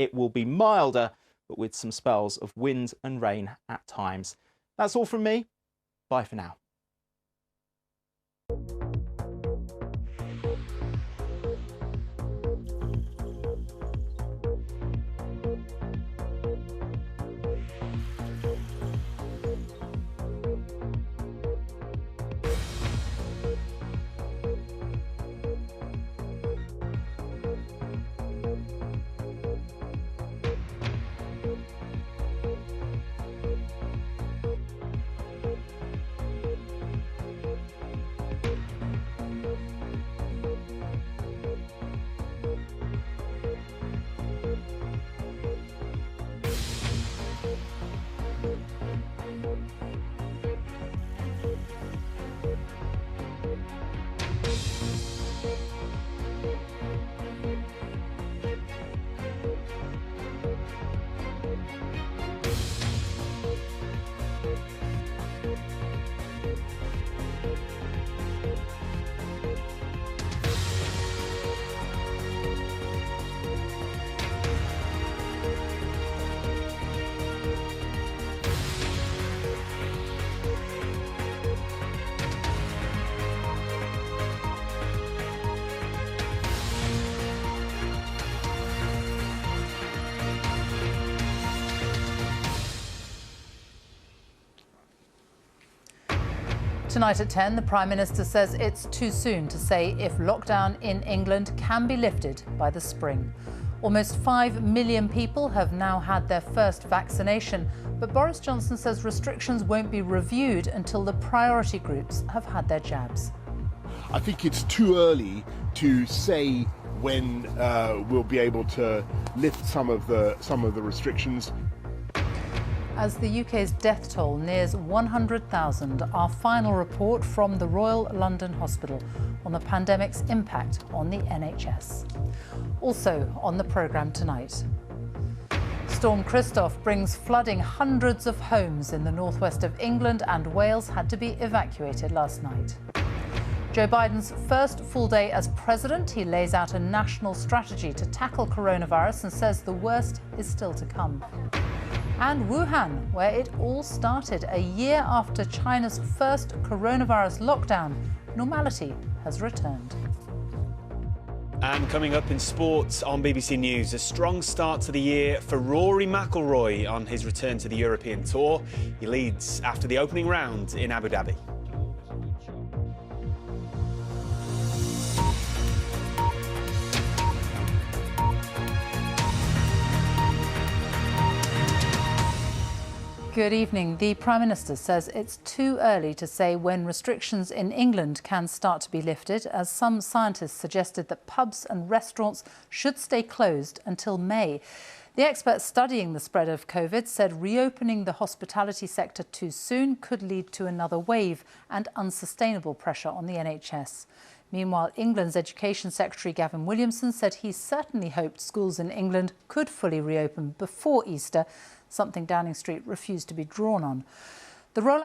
It will be milder, but with some spells of wind and rain at times. That's all from me. Bye for now. Tonight at 10, the Prime Minister says it's too soon to say if lockdown in England can be lifted by the spring. Almost 5 million people have now had their first vaccination, but Boris Johnson says restrictions won't be reviewed until the priority groups have had their jabs. I think it's too early to say when we'll be able to lift some of the restrictions. As the UK's death toll nears 100,000, our final report from the Royal London Hospital on the pandemic's impact on the NHS. Also on the programme tonight. Storm Christoph brings flooding hundreds of homes in the northwest of England, and Wales had to be evacuated last night. Joe Biden's first full day as president, he lays out a national strategy to tackle coronavirus and says the worst is still to come. And Wuhan, where it all started a year after China's first coronavirus lockdown, normality has returned. And coming up in sports on BBC News, a strong start to the year for Rory McIlroy on his return to the European Tour. He leads after the opening round in Abu Dhabi. Good evening. The Prime Minister says it's too early to say when restrictions in England can start to be lifted, as some scientists suggested that pubs and restaurants should stay closed until May. The experts studying the spread of COVID said reopening the hospitality sector too soon could lead to another wave and unsustainable pressure on the NHS. Meanwhile, England's Education Secretary Gavin Williamson said he certainly hoped schools in England could fully reopen before Easter, something Downing Street refused to be drawn on. The rollout